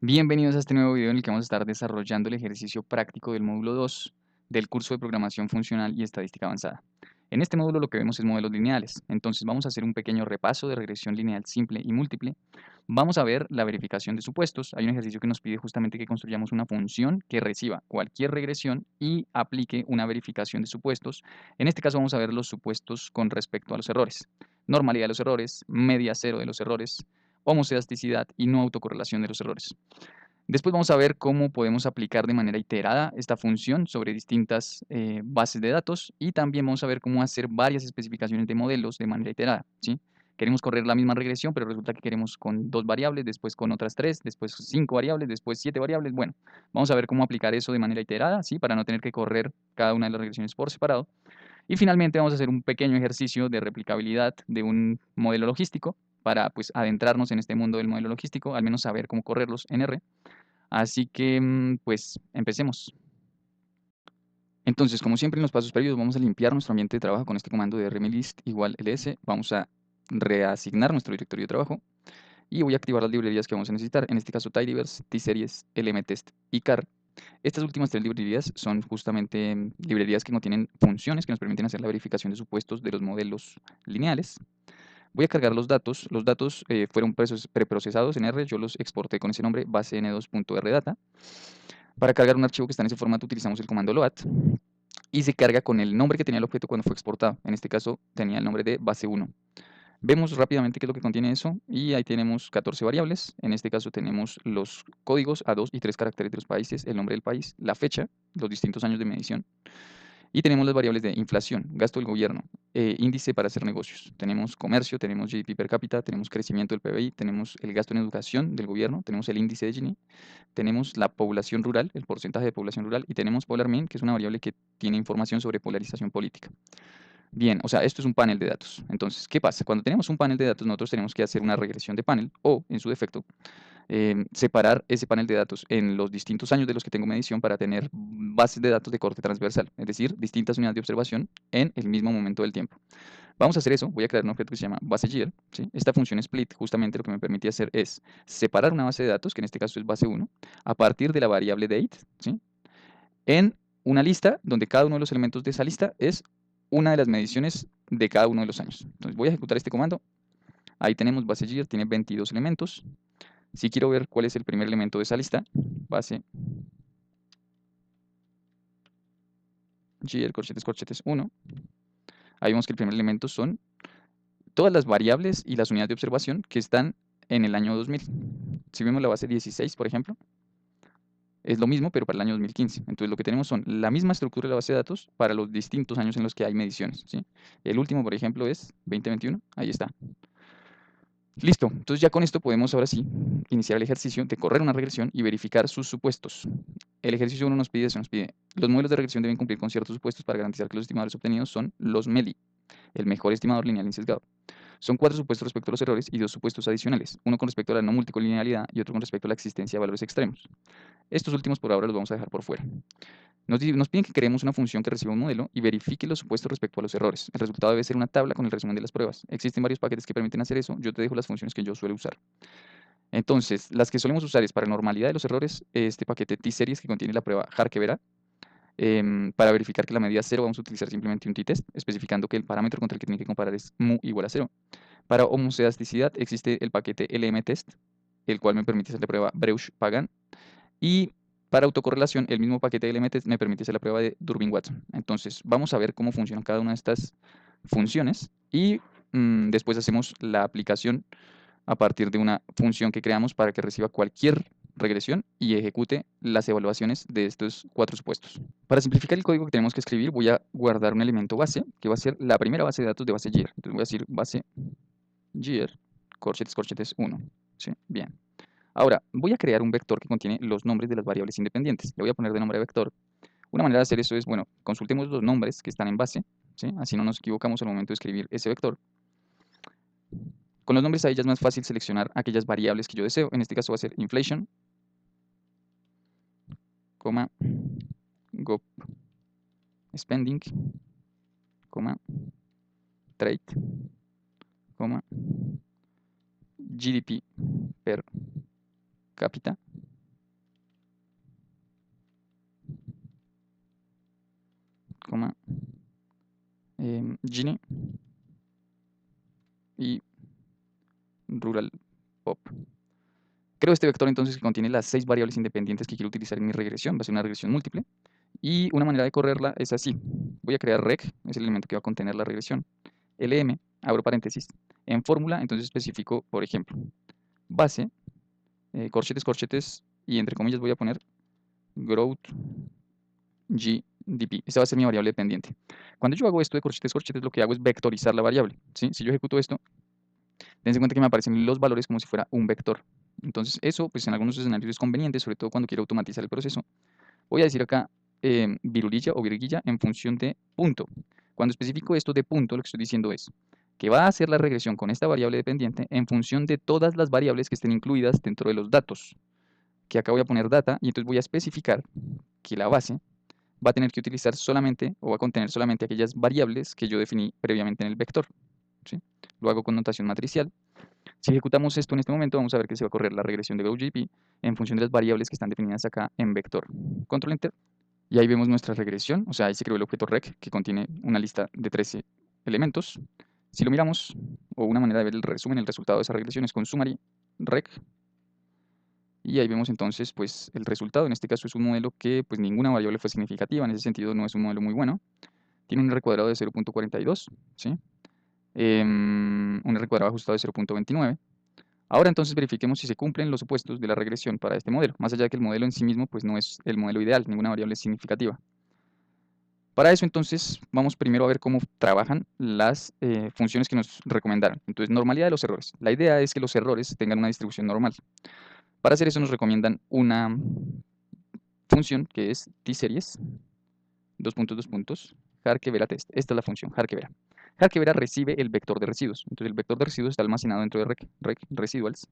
Bienvenidos a este nuevo video en el que vamos a estar desarrollando el ejercicio práctico del módulo 2 del curso de Programación Funcional y Estadística Avanzada. En este módulo lo que vemos es modelos lineales, entonces vamos a hacer un pequeño repaso de regresión lineal simple y múltiple. Vamos a ver la verificación de supuestos. Hay un ejercicio que nos pide justamente que construyamos una función que reciba cualquier regresión y aplique una verificación de supuestos. En este caso vamos a ver los supuestos con respecto a los errores. Normalidad de los errores, media cero de los errores, homocedasticidad y no autocorrelación de los errores. Después vamos a ver cómo podemos aplicar de manera iterada esta función sobre distintas bases de datos y también vamos a ver cómo hacer varias especificaciones de modelos de manera iterada, ¿sí? Queremos correr la misma regresión, pero resulta que queremos con 2 variables, después con otras 3, después 5 variables, después 7 variables. Bueno, vamos a ver cómo aplicar eso de manera iterada, ¿sí? Para no tener que correr cada una de las regresiones por separado. Y finalmente vamos a hacer un pequeño ejercicio de replicabilidad de un modelo logístico para pues adentrarnos en este mundo del modelo logístico, al menos saber cómo correrlos en R. Así que, pues, empecemos. Entonces, como siempre en los pasos previos, vamos a limpiar nuestro ambiente de trabajo con este comando de rmlist igual ls. Vamos a reasignar nuestro directorio de trabajo y voy a activar las librerías que vamos a necesitar. En este caso, tidyverse, tseries, lmtest y car. Estas últimas tres librerías son justamente librerías que contienen funciones que nos permiten hacer la verificación de supuestos de los modelos lineales. Voy a cargar los datos. Los datos fueron preprocesados en R. Yo los exporté con ese nombre, base n2.rdata. Para cargar un archivo que está en ese formato utilizamos el comando load y se carga con el nombre que tenía el objeto cuando fue exportado. En este caso tenía el nombre de base 1. Vemos rápidamente qué es lo que contiene eso y ahí tenemos 14 variables. En este caso tenemos los códigos a 2 y 3 caracteres de los países, el nombre del país, la fecha, los distintos años de medición. Y tenemos las variables de inflación, gasto del gobierno, índice para hacer negocios. Tenemos comercio, tenemos GDP per cápita, tenemos crecimiento del PBI, tenemos el gasto en educación del gobierno, tenemos el índice de Gini, tenemos la población rural, el porcentaje de población rural, y tenemos polarmin, que es una variable que tiene información sobre polarización política. Bien, o sea, esto es un panel de datos. Entonces, ¿qué pasa? Cuando tenemos un panel de datos, nosotros tenemos que hacer una regresión de panel o, en su defecto, separar ese panel de datos en los distintos años de los que tengo medición para tener bases de datos de corte transversal, es decir, distintas unidades de observación en el mismo momento del tiempo. Vamos a hacer eso, voy a crear un objeto que se llama base.year, ¿sí? Esta función split justamente lo que me permite hacer es separar una base de datos, que en este caso es base 1, a partir de la variable date, ¿sí? En una lista donde cada uno de los elementos de esa lista es una de las mediciones de cada uno de los años. Entonces voy a ejecutar este comando. Ahí tenemos base.year, tiene 22 elementos. Si quiero ver cuál es el primer elemento de esa lista, base year corchetes 1. Ahí vemos que el primer elemento son todas las variables y las unidades de observación que están en el año 2000. Si vemos la base 16, por ejemplo, es lo mismo, pero para el año 2015. Entonces lo que tenemos son la misma estructura de la base de datos para los distintos años en los que hay mediciones, ¿sí? El último, por ejemplo, es 2021. Ahí está. Listo. Entonces ya con esto podemos ahora sí iniciar el ejercicio de correr una regresión y verificar sus supuestos. El ejercicio 1 nos pide eso, nos pide, los modelos de regresión deben cumplir con ciertos supuestos para garantizar que los estimadores obtenidos son los MELI, el mejor estimador lineal insesgado. Son 4 supuestos respecto a los errores y 2 supuestos adicionales, uno con respecto a la no multicolinealidad y otro con respecto a la existencia de valores extremos. Estos últimos por ahora los vamos a dejar por fuera. Nos piden que creemos una función que reciba un modelo y verifique los supuestos respecto a los errores. El resultado debe ser una tabla con el resumen de las pruebas. Existen varios paquetes que permiten hacer eso. Yo te dejo las funciones que yo suelo usar. Entonces, las que solemos usar es para normalidad de los errores, este paquete tseries que contiene la prueba Harke-Vera. Para verificar que la medida es 0 vamos a utilizar simplemente un t-test, especificando que el parámetro contra el que tiene que comparar es mu igual a 0. Para homocedasticidad existe el paquete lmtest, el cual me permite hacer la prueba Breusch-Pagan. Y para autocorrelación, el mismo paquete de LMT me permite hacer la prueba de Durbin-Watson. Entonces, vamos a ver cómo funciona cada una de estas funciones y después hacemos la aplicación a partir de una función que creamos para que reciba cualquier regresión y ejecute las evaluaciones de estos 4 supuestos. Para simplificar el código que tenemos que escribir, voy a guardar un elemento base, que va a ser la primera base de datos de base year. Entonces voy a decir base year, corchetes 1. ¿Sí? Bien. Ahora, voy a crear un vector que contiene los nombres de las variables independientes. Le voy a poner de nombre vector. Una manera de hacer eso es, bueno, consultemos los nombres que están en base, ¿sí? Así no nos equivocamos al momento de escribir ese vector. Con los nombres ahí ya es más fácil seleccionar aquellas variables que yo deseo. En este caso va a ser inflation, gop spending, trade, GDP per cápita, Gini y rural pop. Creo este vector entonces que contiene las 6 variables independientes que quiero utilizar en mi regresión. Va a ser una regresión múltiple. Y una manera de correrla es así. Voy a crear reg, es el elemento que va a contener la regresión. LM, abro paréntesis. En fórmula, entonces especifico, por ejemplo, base, corchetes, corchetes, y entre comillas voy a poner growth GDP. Esta va a ser mi variable dependiente. Cuando yo hago esto de corchetes, corchetes, lo que hago es vectorizar la variable, ¿sí? Si yo ejecuto esto, dense cuenta que me aparecen los valores como si fuera un vector. Entonces eso, pues en algunos escenarios es conveniente, sobre todo cuando quiero automatizar el proceso. Voy a decir acá virulilla o virguilla en función de punto. Cuando especifico esto de punto, lo que estoy diciendo es que va a hacer la regresión con esta variable dependiente en función de todas las variables que estén incluidas dentro de los datos. Que acá voy a poner data y entonces voy a especificar que la base va a tener que utilizar solamente o va a contener solamente aquellas variables que yo definí previamente en el vector, ¿sí? Lo hago con notación matricial. Si ejecutamos esto en este momento, vamos a ver que se va a correr la regresión de GoGP en función de las variables que están definidas acá en vector. Control Enter. Y ahí vemos nuestra regresión, o sea, ahí se creó el objeto rec que contiene una lista de 13 elementos. Si lo miramos, o una manera de ver el resumen, el resultado de esa regresión es con summary rec. Y ahí vemos entonces pues el resultado. En este caso es un modelo que pues ninguna variable fue significativa, en ese sentido no es un modelo muy bueno. Tiene un R cuadrado de 0.42, ¿sí? Un R cuadrado ajustado de 0.29. Ahora entonces verifiquemos si se cumplen los supuestos de la regresión para este modelo, más allá de que el modelo en sí mismo pues no es el modelo ideal, ninguna variable es significativa. Para eso entonces vamos primero a ver cómo trabajan las funciones que nos recomendaron. Entonces, normalidad de los errores. La idea es que los errores tengan una distribución normal. Para hacer eso nos recomiendan una función que es tseries, Harkevera test. Esta es la función, Harkevera. Harkevera recibe el vector de residuos. Entonces el vector de residuos está almacenado dentro de rec residuals.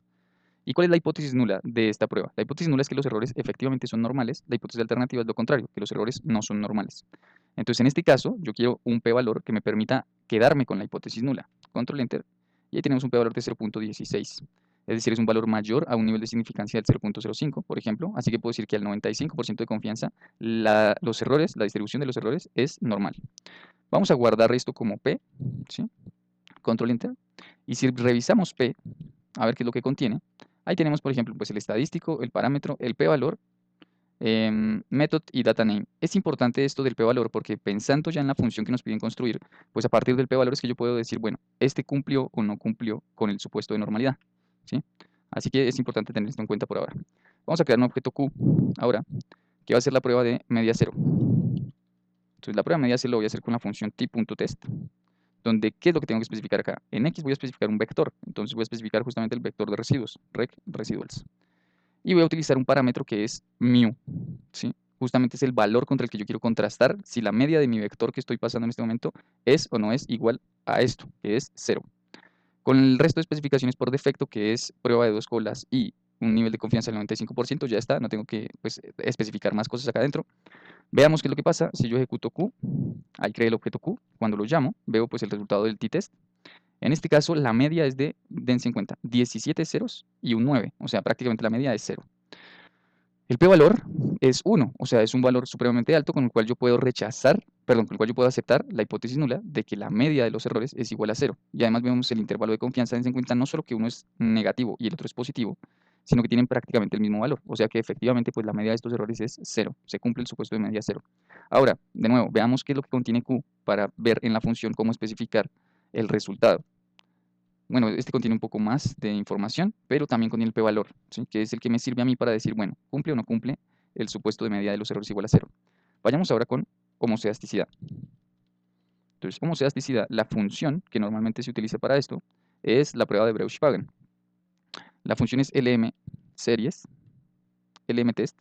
¿Y cuál es la hipótesis nula de esta prueba? La hipótesis nula es que los errores efectivamente son normales. La hipótesis alternativa es lo contrario, que los errores no son normales. Entonces en este caso yo quiero un p-valor que me permita quedarme con la hipótesis nula. Control Enter. Y ahí tenemos un p-valor de 0.16. Es decir, es un valor mayor a un nivel de significancia del 0.05, por ejemplo. Así que puedo decir que al 95% de confianza los errores, la distribución de los errores es normal. Vamos a guardar esto como P, ¿sí? Control Enter. Y si revisamos P, a ver qué es lo que contiene, ahí tenemos, por ejemplo, pues el estadístico, el parámetro, el p-valor, method y data name. Es importante esto del p-valor porque pensando ya en la función que nos piden construir, pues a partir del p-valor es que yo puedo decir, bueno, este cumplió o no cumplió con el supuesto de normalidad, ¿sí? Así que es importante tener esto en cuenta por ahora. Vamos a crear un objeto Q ahora, que va a ser la prueba de media cero. Entonces la prueba de media cero lo voy a hacer con la función t.test, donde, ¿qué es lo que tengo que especificar acá? En X voy a especificar un vector, entonces voy a especificar justamente el vector de residuos, rec residuals. Y voy a utilizar un parámetro que es mu, ¿sí? Justamente es el valor contra el que yo quiero contrastar si la media de mi vector que estoy pasando en este momento es o no es igual a esto, que es 0. Con el resto de especificaciones por defecto, que es prueba de 2 colas y un nivel de confianza del 95%, ya está, no tengo que pues, especificar más cosas acá adentro. Veamos qué es lo que pasa si yo ejecuto Q, ahí creé el objeto Q, cuando lo llamo, veo pues el resultado del t-test. En este caso la media es de, dense en cuenta, 17 ceros y un 9, o sea prácticamente la media es 0. El p-valor es 1, o sea, es un valor supremamente alto con el cual yo puedo con el cual yo puedo aceptar la hipótesis nula de que la media de los errores es igual a 0. Y además vemos el intervalo de confianza, dense en cuenta no solo que uno es negativo y el otro es positivo, sino que tienen prácticamente el mismo valor. O sea que efectivamente pues la media de estos errores es 0, se cumple el supuesto de media 0. Ahora, de nuevo, veamos qué es lo que contiene Q para ver en la función cómo especificar el resultado. Bueno, este contiene un poco más de información, pero también contiene el p-valor, ¿sí? Que es el que me sirve a mí para decir, bueno, cumple o no cumple el supuesto de media de los errores igual a 0. Vayamos ahora con homocedasticidad. Entonces, homocedasticidad, la función que normalmente se utiliza para esto es la prueba de Breusch-Pagan. La función es lm series, lm test,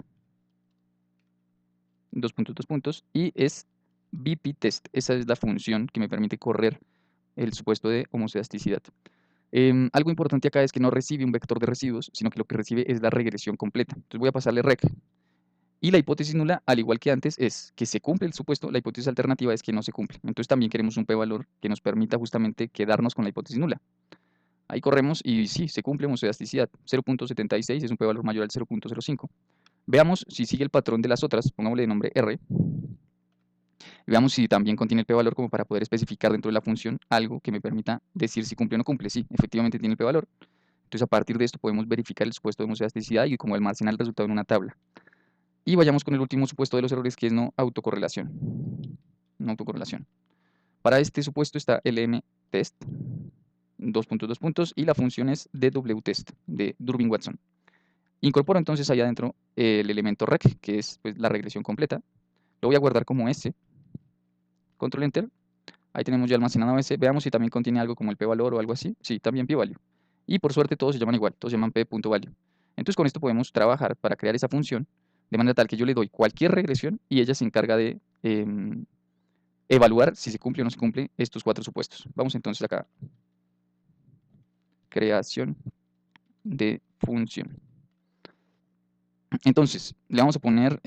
dos puntos, y es bp test. Esa es la función que me permite correr el supuesto de homocedasticidad. Algo importante acá es que no recibe un vector de residuos, sino que lo que recibe es la regresión completa. Entonces voy a pasarle rec. Y la hipótesis nula, al igual que antes, es que se cumple el supuesto, la hipótesis alternativa es que no se cumple. Entonces también queremos un p-valor que nos permita justamente quedarnos con la hipótesis nula. Ahí corremos y sí, se cumple homocedasticidad. 0.76 es un p-valor mayor al 0.05. Veamos si sigue el patrón de las otras, pongámosle de nombre R. Veamos si también contiene el p-valor como para poder especificar dentro de la función algo que me permita decir si cumple o no cumple. Sí, efectivamente tiene el p-valor. Entonces a partir de esto podemos verificar el supuesto de homoelasticidad y como almacenar el resultado en una tabla. Y vayamos con el último supuesto de los errores, que es no autocorrelación. No autocorrelación. Para este supuesto está LM-test, dos puntos, y la función es DW-test, de Durbin-Watson. Incorporo entonces allá adentro el elemento rec, que es pues, la regresión completa. Lo voy a guardar como S. Control Enter. Ahí tenemos ya almacenado S. Veamos si también contiene algo como el p-valor o algo así. Sí, también p-value. Y por suerte todos se llaman igual, todos se llaman p.value. Entonces con esto podemos trabajar para crear esa función de manera tal que yo le doy cualquier regresión y ella se encarga de evaluar si se cumple o no se cumple estos 4 supuestos. Vamos entonces acá. Creación de función. Entonces, le vamos a poner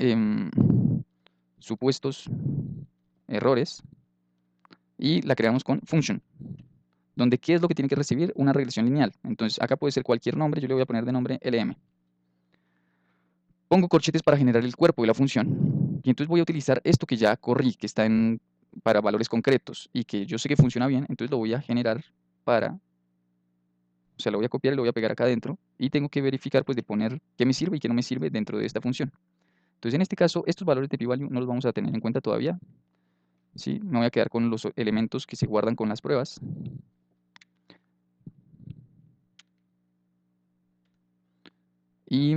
supuestos errores y la creamos con function, donde ¿qué es lo que tiene que recibir? Una regresión lineal. Entonces, acá puede ser cualquier nombre, yo le voy a poner de nombre LM. Pongo corchetes para generar el cuerpo de la función. Y entonces voy a utilizar esto que ya corrí, que está para valores concretos y que yo sé que funciona bien, entonces lo voy a generar o sea, lo voy a copiar y lo voy a pegar acá adentro y tengo que verificar pues de poner qué me sirve y qué no me sirve dentro de esta función. Entonces en este caso estos valores de p-value no los vamos a tener en cuenta todavía, ¿sí? Me voy a quedar con los elementos que se guardan con las pruebas. Y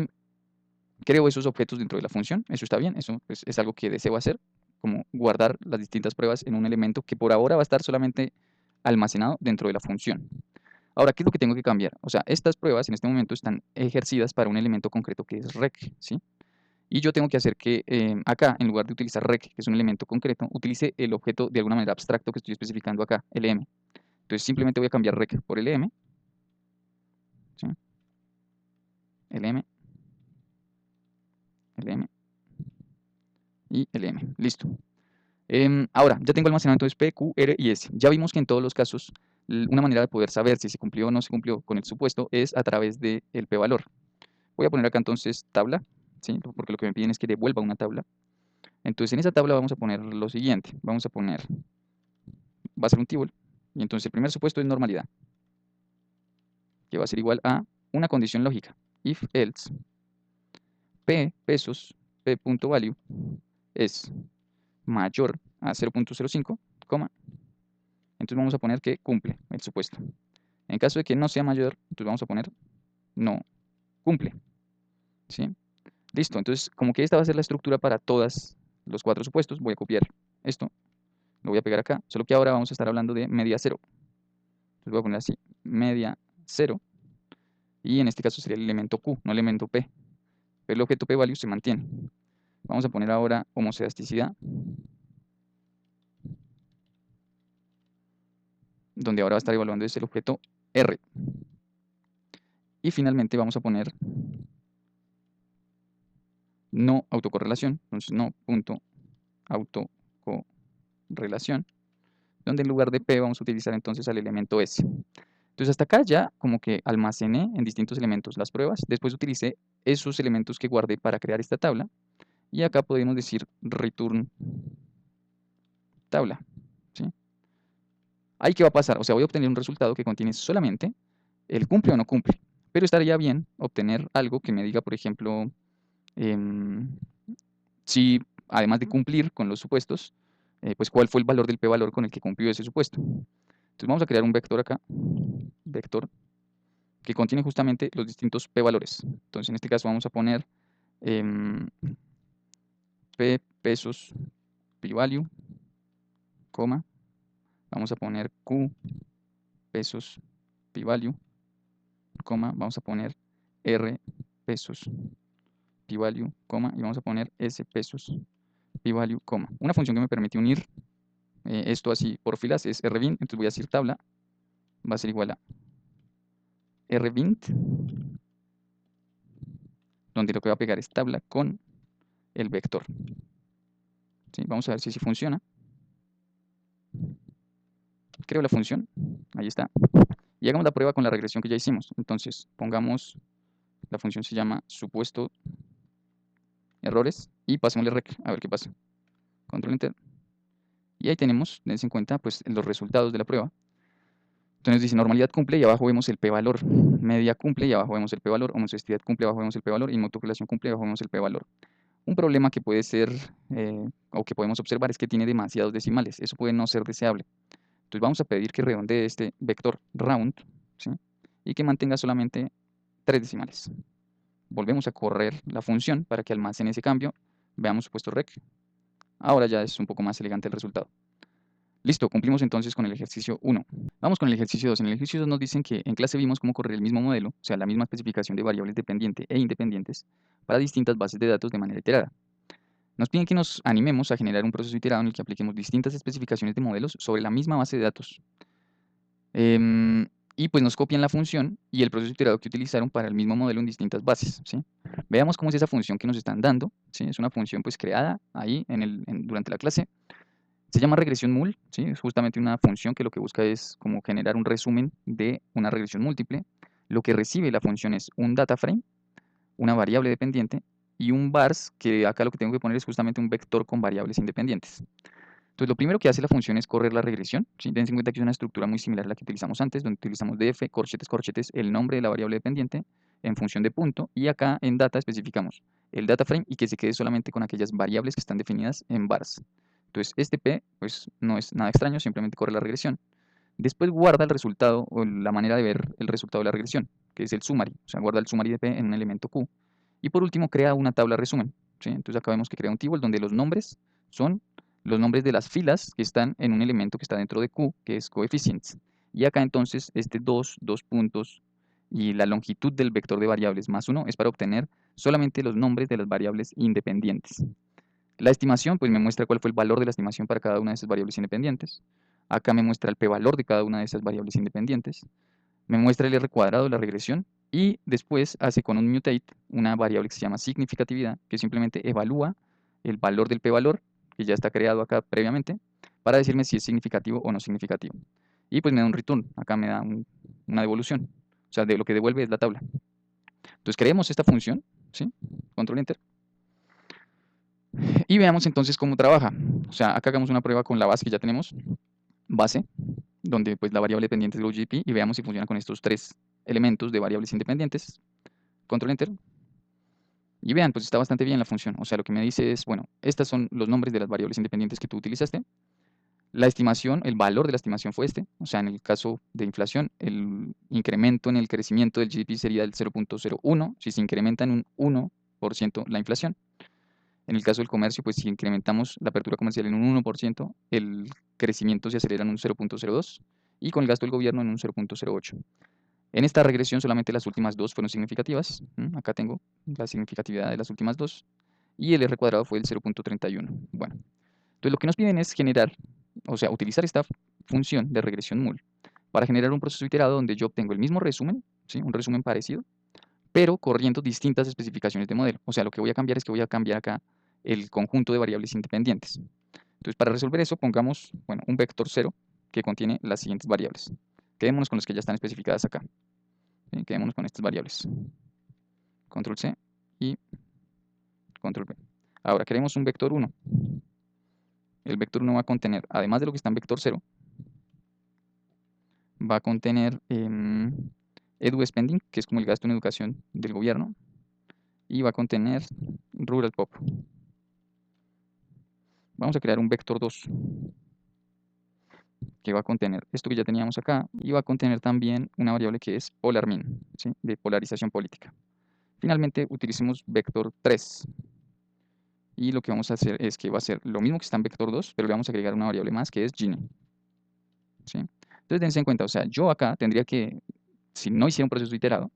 creo esos objetos dentro de la función, eso está bien, eso pues, es algo que deseo hacer, como guardar las distintas pruebas en un elemento que por ahora va a estar solamente almacenado dentro de la función. Ahora, ¿qué es lo que tengo que cambiar? O sea, estas pruebas en este momento están ejercidas para un elemento concreto que es rec, ¿sí? Y yo tengo que hacer que acá, en lugar de utilizar rec, que es un elemento concreto, utilice el objeto de alguna manera abstracto que estoy especificando acá, lm. Entonces simplemente voy a cambiar rec por lm, ¿sí? lm, lm y lm. Listo. Ahora, ya tengo almacenado entonces P, Q, R y S. Ya vimos que en todos los casos, una manera de poder saber si se cumplió o no se cumplió con el supuesto es a través del p-valor. Voy a poner acá entonces tabla, ¿sí? Porque lo que me piden es que devuelva una tabla. Entonces en esa tabla vamos a poner lo siguiente. Vamos a poner, va a ser un tibble, y entonces el primer supuesto es normalidad, que va a ser igual a una condición lógica. If else P pesos, P.value es mayor a 0.05, entonces vamos a poner que cumple el supuesto. En caso de que no sea mayor, entonces vamos a poner no cumple, ¿sí? Listo, entonces como que esta va a ser la estructura para todos los 4 supuestos, voy a copiar esto, lo voy a pegar acá, solo que ahora vamos a estar hablando de media 0. Entonces voy a poner así, media 0, y en este caso sería el elemento Q, no el elemento P, pero el objeto p-value se mantiene. Vamos a poner ahora homoelasticidad, donde ahora va a estar evaluando es el objeto R. Y finalmente vamos a poner no autocorrelación, entonces no punto autocorrelación, donde en lugar de P vamos a utilizar entonces al elemento S. Entonces hasta acá ya como que almacené en distintos elementos las pruebas, después utilicé esos elementos que guardé para crear esta tabla, y acá podemos decir return tabla, ¿sí? Ahí qué va a pasar, o sea, voy a obtener un resultado que contiene solamente el cumple o no cumple, pero estaría bien obtener algo que me diga, por ejemplo, si además de cumplir con los supuestos, pues cuál fue el valor del p-valor con el que cumplió ese supuesto. Entonces vamos a crear un vector acá, vector, que contiene justamente los distintos p-valores. Entonces en este caso vamos a poner p pesos p-value, coma, vamos a poner q pesos p-value, coma, vamos a poner r pesos p-value, coma, y vamos a poner s pesos p-value, coma. Una función que me permite unir esto así por filas es rbin, entonces voy a decir tabla, va a ser igual a rbint, donde lo que va a pegar es tabla con el vector. ¿Sí? Vamos a ver si funciona. Creo la función, ahí está. Y hagamos la prueba con la regresión que ya hicimos. Entonces pongamos, la función se llama supuesto errores y pasémosle rec, a ver qué pasa. Control Enter. Y ahí tenemos, dense en cuenta, pues los resultados de la prueba. Entonces dice normalidad cumple y abajo vemos el p-valor, media cumple y abajo vemos el p-valor, homosexualidad cumple y abajo vemos el p-valor, y inmunocorrelación cumple y abajo vemos el p-valor. Un problema que puede ser, o que podemos observar, es que tiene demasiados decimales. Eso puede no ser deseable. Entonces vamos a pedir que redondee este vector round, ¿sí? Y que mantenga solamente 3 decimales. Volvemos a correr la función para que almacene ese cambio. Veamos supuesto rec. Ahora ya es un poco más elegante el resultado. Listo, cumplimos entonces con el ejercicio 1. Vamos con el ejercicio 2. En el ejercicio 2 nos dicen que en clase vimos cómo correr el mismo modelo, o sea, la misma especificación de variables dependientes e independientes para distintas bases de datos de manera iterada. Nos piden que nos animemos a generar un proceso iterado en el que apliquemos distintas especificaciones de modelos sobre la misma base de datos. Y pues nos copian la función y el proceso iterado que utilizaron para el mismo modelo en distintas bases, ¿sí? Veamos cómo es esa función que nos están dando, ¿sí? Es una función pues creada ahí durante la clase. Se llama regresión mul, ¿sí? Es justamente una función que lo que busca es como generar un resumen de una regresión múltiple. Lo que recibe la función es un data frame, una variable dependiente, y un vars, que acá lo que tengo que poner es justamente un vector con variables independientes. Entonces lo primero que hace la función es correr la regresión, ¿sí? Ten en cuenta que es una estructura muy similar a la que utilizamos antes, donde utilizamos df, corchetes, corchetes, el nombre de la variable dependiente en función de punto, y acá en data especificamos el data frame y que se quede solamente con aquellas variables que están definidas en vars. Entonces este p pues no es nada extraño, simplemente corre la regresión. Después guarda el resultado o la manera de ver el resultado de la regresión, que es el summary, o sea, guarda el summary de p en un elemento q. Y por último crea una tabla resumen, ¿sí? Entonces acá vemos que crea un table donde los nombres son los nombres de las filas que están en un elemento que está dentro de q, que es coefficients. Y acá entonces este 2 puntos y la longitud del vector de variables más 1 es para obtener solamente los nombres de las variables independientes. La estimación pues me muestra cuál fue el valor de la estimación para cada una de esas variables independientes. Acá me muestra el p-valor de cada una de esas variables independientes. Me muestra el r cuadrado de la regresión y después hace con un mutate una variable que se llama significatividad, que simplemente evalúa el valor del p-valor, que ya está creado acá previamente, para decirme si es significativo o no significativo. Y pues me da un return, acá me da una devolución, o sea, de lo que devuelve es la tabla. Entonces creemos esta función, ¿sí? Control Enter. Y veamos entonces cómo trabaja. O sea, acá hagamos una prueba con la base que ya tenemos, base, donde pues la variable dependiente es GDP, y veamos si funciona con estos 3 elementos de variables independientes. Control Enter. Y vean, pues está bastante bien la función. O sea, lo que me dice es, bueno, estos son los nombres de las variables independientes que tú utilizaste. La estimación, el valor de la estimación fue este. O sea, en el caso de inflación, el incremento en el crecimiento del GDP sería del 0.01, si se incrementa en un 1% la inflación. En el caso del comercio, pues si incrementamos la apertura comercial en un 1%, el crecimiento se acelera en un 0.02 y con el gasto del gobierno en un 0.08. En esta regresión solamente las últimas dos fueron significativas. Acá tengo la significatividad de las últimas dos y el r cuadrado fue el 0.31. Bueno, entonces lo que nos piden es generar, o sea, utilizar esta función de regresión mul para generar un proceso iterado donde yo obtengo el mismo resumen, ¿sí? Un resumen parecido, pero corriendo distintas especificaciones de modelo. O sea, lo que voy a cambiar es que voy a cambiar acá el conjunto de variables independientes. Entonces, para resolver eso, pongamos, bueno, un vector 0 que contiene las siguientes variables. Quedémonos con las que ya están especificadas acá. ¿Sí? Quedémonos con estas variables. Control C y Control V. Ahora, queremos un vector 1. El vector 1 va a contener, además de lo que está en vector 0, va a contener edu spending, que es como el gasto en educación del gobierno, y va a contener rural pop. Vamos a crear un vector 2 que va a contener esto que ya teníamos acá y va a contener también una variable que es polarmin, ¿sí? De polarización política. Finalmente utilicemos vector 3 y lo que vamos a hacer es que va a ser lo mismo que está en vector 2, pero le vamos a agregar una variable más que es gine, ¿sí? Entonces dense en cuenta, o sea, yo acá tendría que, si no hiciera un proceso iterado,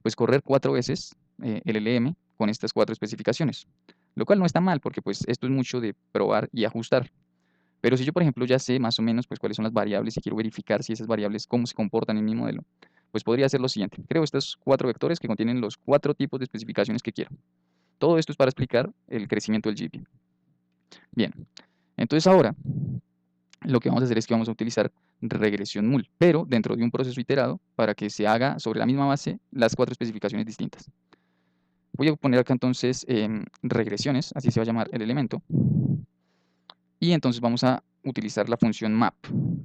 pues correr 4 veces el LM con estas 4 especificaciones, lo cual no está mal porque pues esto es mucho de probar y ajustar. Pero si yo, por ejemplo, ya sé más o menos pues, cuáles son las variables y quiero verificar si esas variables cómo se comportan en mi modelo, pues podría hacer lo siguiente. Creo estos 4 vectores que contienen los 4 tipos de especificaciones que quiero. Todo esto es para explicar el crecimiento del GDP. Bien, entonces ahora lo que vamos a hacer es que vamos a utilizar regresión mul, pero dentro de un proceso iterado para que se haga sobre la misma base las 4 especificaciones distintas. Voy a poner acá entonces regresiones, así se va a llamar el elemento. Y entonces vamos a utilizar la función map,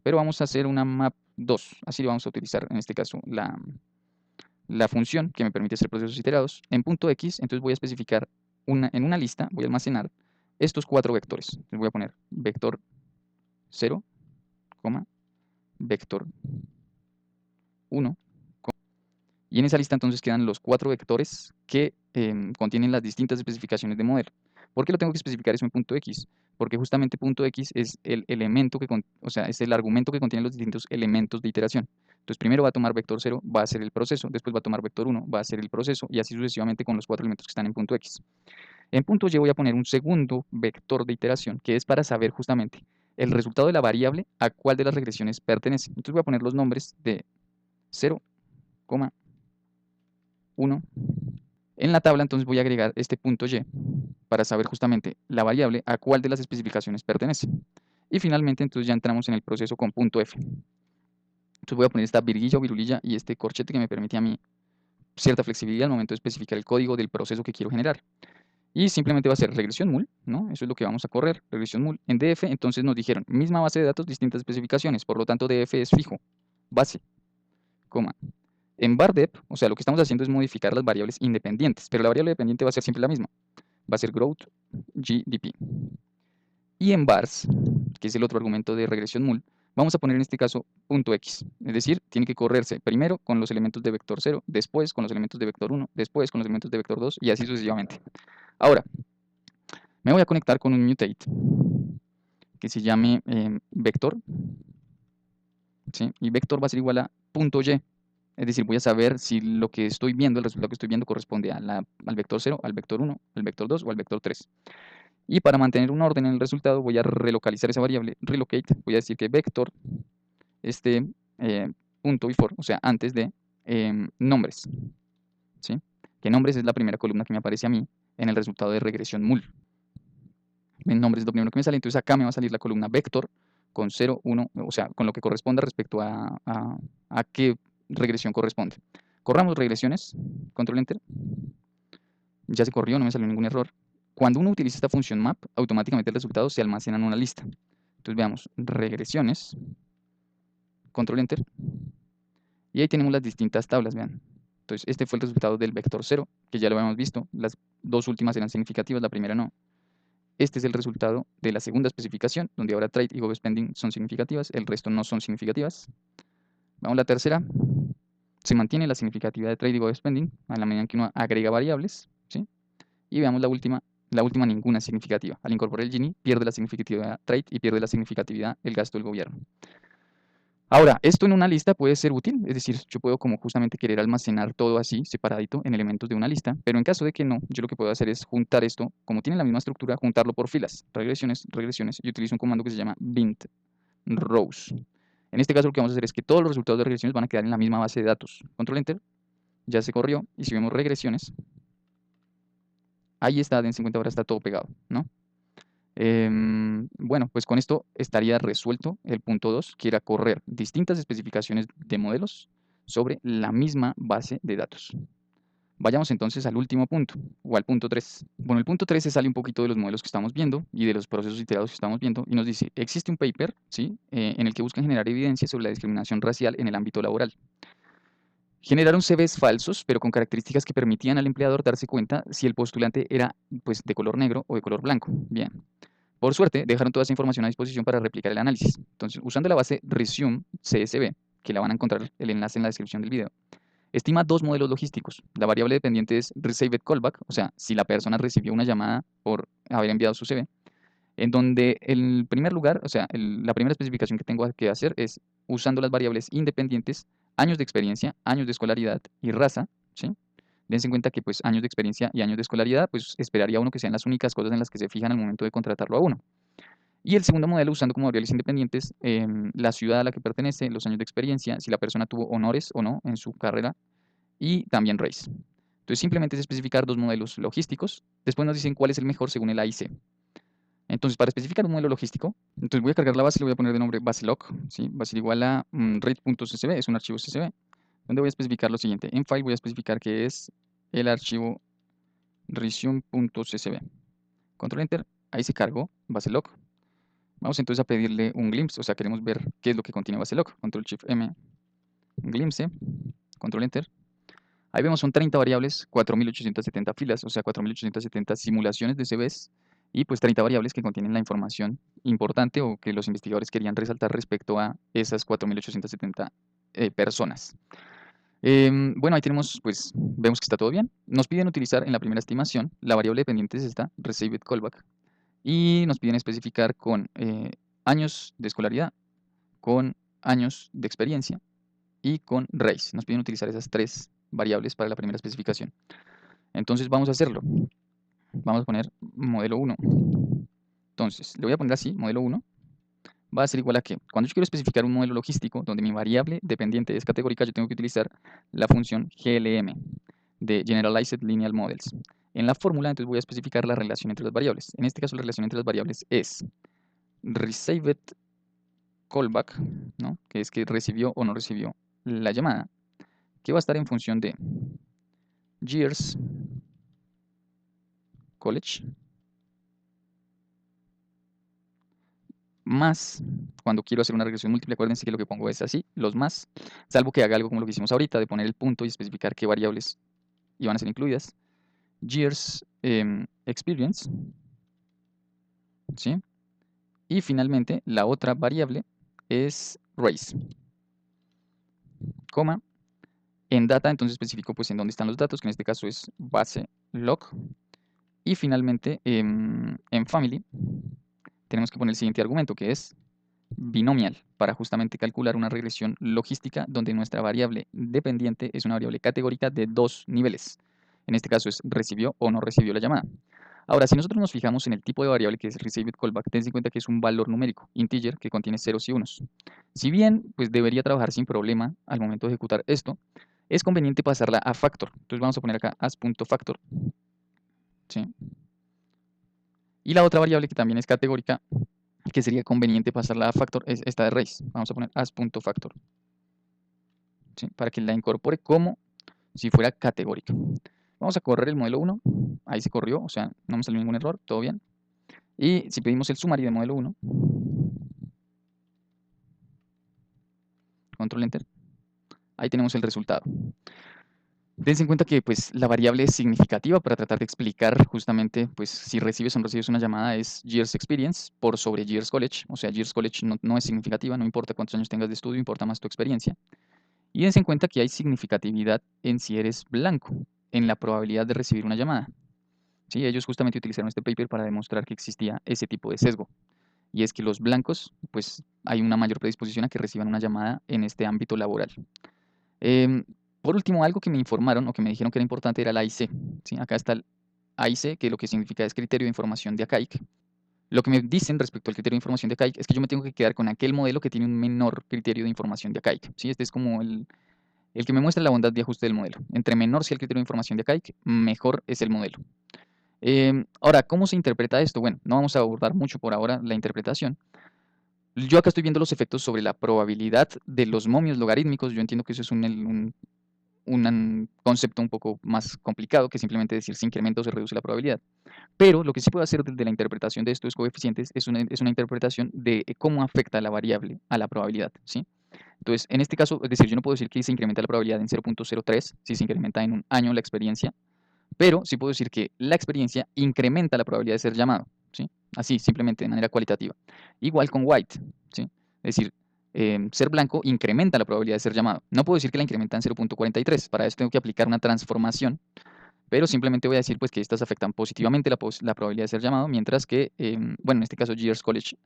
pero vamos a hacer una map 2, así vamos a utilizar en este caso la función que me permite hacer procesos iterados en punto X. Entonces voy a especificar en una lista, voy a almacenar estos 4 vectores. Entonces voy a poner vector 0, vector 1, y en esa lista entonces quedan los 4 vectores que contienen las distintas especificaciones de modelo. ¿Por qué lo tengo que especificar eso en punto X? Porque justamente punto X es el elemento o sea, es el argumento que contiene los distintos elementos de iteración. Entonces primero va a tomar vector 0, va a hacer el proceso, después va a tomar vector 1, va a hacer el proceso, y así sucesivamente con los 4 elementos que están en punto X. En punto Y voy a poner un segundo vector de iteración, que es para saber justamente el resultado de la variable a cuál de las regresiones pertenece. Entonces voy a poner los nombres de 0, 1. En la tabla entonces voy a agregar este punto Y para saber justamente la variable a cuál de las especificaciones pertenece. Y finalmente entonces ya entramos en el proceso con punto F. Entonces voy a poner esta virguilla o virulilla y este corchete que me permite a mí cierta flexibilidad al momento de especificar el código del proceso que quiero generar. Y simplemente va a ser regresión mul, ¿no? Eso es lo que vamos a correr, regresión mul. En DF entonces nos dijeron, misma base de datos, distintas especificaciones, por lo tanto DF es fijo, base, coma. En bardep, o sea, lo que estamos haciendo es modificar las variables independientes, pero la variable dependiente va a ser siempre la misma. Va a ser growth GDP. Y en bars, que es el otro argumento de regresión mul, vamos a poner en este caso punto X. Es decir, tiene que correrse primero con los elementos de vector 0, después con los elementos de vector 1, después con los elementos de vector 2 y así sucesivamente. Ahora, me voy a conectar con un mutate que se llame vector, ¿sí? Y vector va a ser igual a punto Y. Es decir, voy a saber si lo que estoy viendo, el resultado que estoy viendo corresponde al vector 0, al vector 1, al vector 2 o al vector 3. Y para mantener un orden en el resultado voy a relocalizar esa variable, relocate, voy a decir que vector esté punto before, o sea, antes de nombres, ¿sí? Que nombres es la primera columna que me aparece a mí en el resultado de regresión mul. En nombres es lo primero que me sale, entonces acá me va a salir la columna vector con 0, 1, o sea, con lo que corresponda respecto a qué regresión corresponde. Corramos regresiones, control enter, ya se corrió, no me salió ningún error. Cuando uno utiliza esta función map, automáticamente el resultado se almacena en una lista. Entonces veamos, regresiones, control enter, y ahí tenemos las distintas tablas, vean. Entonces este fue el resultado del vector 0, que ya lo habíamos visto, las dos últimas eran significativas, la primera no. Este es el resultado de la segunda especificación, donde ahora trade y GovSpending son significativas, el resto no son significativas. Vamos a la tercera, se mantiene la significatividad de trade y GovSpending a la medida que uno agrega variables, ¿sí? Y veamos la última ninguna significativa. Al incorporar el Gini, pierde la significatividad trade y pierde la significatividad el gasto del gobierno. Ahora, esto en una lista puede ser útil, es decir, yo puedo como justamente querer almacenar todo así, separadito, en elementos de una lista, pero en caso de que no, yo lo que puedo hacer es juntar esto, como tiene la misma estructura, juntarlo por filas, regresiones, y utilizo un comando que se llama bint rows. En este caso lo que vamos a hacer es que todos los resultados de regresiones van a quedar en la misma base de datos. Control Enter, ya se corrió, y si vemos regresiones, ahí está, dense cuenta, ahora está todo pegado, ¿no? Bueno, pues con esto estaría resuelto el punto 2, que era correr distintas especificaciones de modelos sobre la misma base de datos. Vayamos entonces al último punto, o al punto 3. Bueno, el punto 3 se sale un poquito de los modelos que estamos viendo y de los procesos iterados que estamos viendo, y nos dice, existe un paper, ¿sí? En el que buscan generar evidencia sobre la discriminación racial en el ámbito laboral. Generaron CVs falsos, pero con características que permitían al empleador darse cuenta si el postulante era pues, de color negro o de color blanco. Bien. Por suerte, dejaron toda esa información a disposición para replicar el análisis. Entonces, usando la base Resume CSV, que la van a encontrar el enlace en la descripción del video, estima dos modelos logísticos. La variable dependiente es Received Callback, o sea, si la persona recibió una llamada por haber enviado su CV, en donde en primer lugar, o sea, la primera especificación que tengo que hacer es usando las variables independientes, años de experiencia, años de escolaridad y raza, ¿sí? Dense en cuenta que pues años de experiencia y años de escolaridad, pues esperaría uno que sean las únicas cosas en las que se fijan al momento de contratarlo a uno. Y el segundo modelo, usando como variables independientes, la ciudad a la que pertenece, los años de experiencia, si la persona tuvo honores o no en su carrera, y también race. Entonces simplemente es especificar dos modelos logísticos. Después nos dicen cuál es el mejor según el AIC. Entonces, para especificar un modelo logístico, entonces voy a cargar la base, le voy a poner de nombre baselog, ¿sí? Va a ser igual a rate.csv, es un archivo CSV, donde voy a especificar lo siguiente. En file voy a especificar que es el archivo resume.csv. Control Enter, ahí se cargó baselog. Vamos entonces a pedirle un glimpse, o sea, queremos ver qué es lo que contiene base.loc. Control Shift M, glimpse, Control Enter. Ahí vemos son 30 variables, 4870 filas, o sea, 4870 simulaciones de CVs y pues 30 variables que contienen la información importante o que los investigadores querían resaltar respecto a esas 4870 personas. Bueno, ahí tenemos, pues, vemos que está todo bien. Nos piden utilizar en la primera estimación la variable dependiente es esta, received callback, y nos piden especificar con años de escolaridad, con años de experiencia y con race. Nos piden utilizar esas tres variables para la primera especificación. Entonces vamos a hacerlo. Vamos a poner modelo 1. Entonces, le voy a poner así, modelo 1. Va a ser igual a que, cuando yo quiero especificar un modelo logístico donde mi variable dependiente es categórica, yo tengo que utilizar la función GLM de Generalized Linear Models. En la fórmula, entonces voy a especificar la relación entre las variables. En este caso, la relación entre las variables es received callback, ¿no? Que es que recibió o no recibió la llamada, que va a estar en función de years college más, cuando quiero hacer una regresión múltiple, acuérdense que lo que pongo es así, los más, salvo que haga algo como lo que hicimos ahorita, de poner el punto y especificar qué variables iban a ser incluidas. Years experience, ¿sí? Y finalmente, la otra variable es race, coma, en data, entonces especifico pues en dónde están los datos, que en este caso es base.loc. Y finalmente, en family, tenemos que poner el siguiente argumento, que es binomial, para justamente calcular una regresión logística donde nuestra variable dependiente es una variable categórica de dos niveles. En este caso es recibió o no recibió la llamada. Ahora, si nosotros nos fijamos en el tipo de variable que es received callback, ten en cuenta que es un valor numérico, integer, que contiene ceros y unos. Si bien, pues debería trabajar sin problema al momento de ejecutar esto, es conveniente pasarla a factor. Entonces vamos a poner acá as.factor. ¿Sí? Y la otra variable que también es categórica, que sería conveniente pasarla a factor, es esta de raíz. Vamos a poner as.factor, ¿sí? Para que la incorpore como si fuera categórica. Vamos a correr el modelo 1. Ahí se corrió, o sea, no me salió ningún error, todo bien. Y si pedimos el summary de modelo 1, control enter, ahí tenemos el resultado. Dense en cuenta que pues, la variable significativa para tratar de explicar justamente pues, si recibes o no recibes una llamada es Years Experience por sobre Years College. O sea, Years College no es significativa, no importa cuántos años tengas de estudio, importa más tu experiencia. Y dense en cuenta que hay significatividad en si eres blanco, en la probabilidad de recibir una llamada. ¿Sí? Ellos justamente utilizaron este paper para demostrar que existía ese tipo de sesgo. Y es que los blancos, pues hay una mayor predisposición a que reciban una llamada en este ámbito laboral. Por último, algo que me informaron o que me dijeron que era importante era el AIC. ¿Sí? Acá está el AIC, que lo que significa es criterio de información de ACAIC. Lo que me dicen respecto al criterio de información de ACAIC es que yo me tengo que quedar con aquel modelo que tiene un menor criterio de información de ACAIC. ¿Sí? Este es como el que me muestra la bondad de ajuste del modelo. Entre menor sea el criterio de información de ACAIC, mejor es el modelo. Ahora, ¿cómo se interpreta esto? Bueno, no vamos a abordar mucho por ahora la interpretación. Yo acá estoy viendo los efectos sobre la probabilidad de los momios logarítmicos. Yo entiendo que eso es un concepto un poco más complicado que simplemente decir si incrementa o se reduce la probabilidad. Pero lo que sí puedo hacer desde la interpretación de estos coeficientes es una interpretación de cómo afecta la variable a la probabilidad, ¿sí? Entonces, en este caso, es decir, yo no puedo decir que se incrementa la probabilidad en 0.03 si se incrementa en un año la experiencia, pero sí puedo decir que la experiencia incrementa la probabilidad de ser llamado, ¿sí? Así, simplemente de manera cualitativa. Igual con white, ¿sí? Es decir, ser blanco incrementa la probabilidad de ser llamado. No puedo decir que la incrementa en 0.43, para eso tengo que aplicar una transformación, pero simplemente voy a decir pues, que estas afectan positivamente la probabilidad de ser llamado, mientras que, bueno, en este caso Years College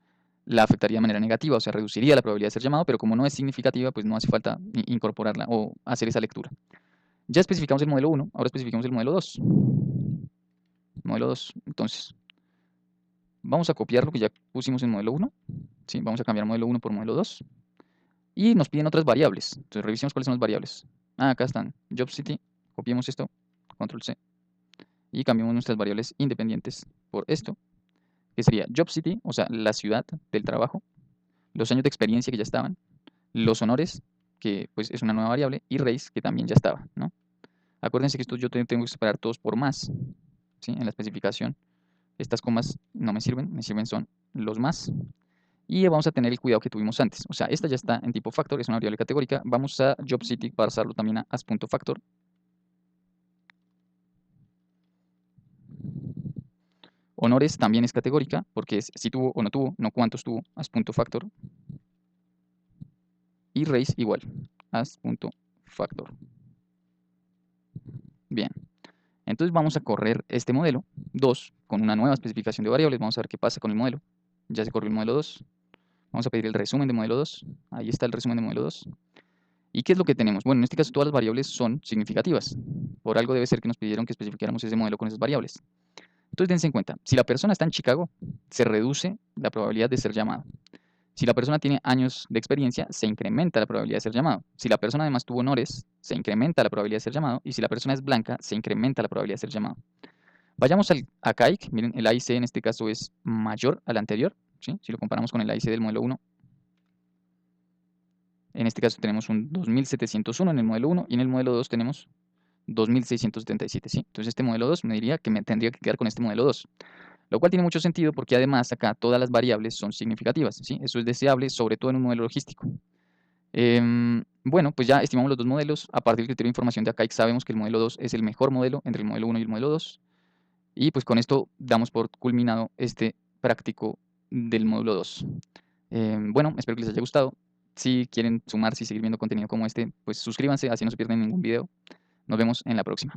la afectaría de manera negativa, o sea, reduciría la probabilidad de ser llamado, pero como no es significativa, pues no hace falta incorporarla o hacer esa lectura. Ya especificamos el modelo 1, ahora especificamos el modelo 2. Modelo 2, entonces, vamos a copiar lo que ya pusimos en modelo 1, ¿sí? Vamos a cambiar modelo 1 por modelo 2, y nos piden otras variables, entonces revisemos cuáles son las variables. Acá están, Job City, copiemos esto, Control C, y cambiamos nuestras variables independientes por esto, que sería Job City, o sea, la ciudad del trabajo, los años de experiencia que ya estaban, los honores, que pues es una nueva variable, y race, que también ya estaba, ¿no? Acuérdense que esto yo tengo que separar todos por más, ¿sí? En la especificación. Estas comas no me sirven son los más. Y vamos a tener el cuidado que tuvimos antes. O sea, esta ya está en tipo factor, es una variable categórica. Vamos a JobCity pasarlo también a as.factor. Honores también es categórica, porque es si tuvo o no tuvo, no cuántos tuvo, as.factor. Y race igual, as.factor. Bien, entonces vamos a correr este modelo 2 con una nueva especificación de variables. Vamos a ver qué pasa con el modelo. Ya se corrió el modelo 2. Vamos a pedir el resumen de modelo 2. Ahí está el resumen de modelo 2. ¿Y qué es lo que tenemos? Bueno, en este caso todas las variables son significativas. Por algo debe ser que nos pidieron que especificáramos ese modelo con esas variables. Entonces dense en cuenta, si la persona está en Chicago, se reduce la probabilidad de ser llamado. Si la persona tiene años de experiencia, se incrementa la probabilidad de ser llamado. Si la persona además tuvo honores, se incrementa la probabilidad de ser llamado. Y si la persona es blanca, se incrementa la probabilidad de ser llamado. Vayamos a CAIC. Miren, el AIC en este caso es mayor al anterior. ¿Sí? Si lo comparamos con el AIC del modelo 1. En este caso tenemos un 2701 en el modelo 1 y en el modelo 2 tenemos 2677. ¿Sí? Entonces este modelo 2 me diría que me tendría que quedar con este modelo 2. Lo cual tiene mucho sentido porque además acá todas las variables son significativas. ¿Sí? Eso es deseable, sobre todo en un modelo logístico. Bueno, pues ya estimamos los dos modelos. A partir del criterio de información de acá sabemos que el modelo 2 es el mejor modelo entre el modelo 1 y el modelo 2. Y pues con esto damos por culminado este práctico del módulo 2. Bueno, espero que les haya gustado. Si quieren sumarse y seguir viendo contenido como este, pues suscríbanse, así no se pierden ningún video. Nos vemos en la próxima.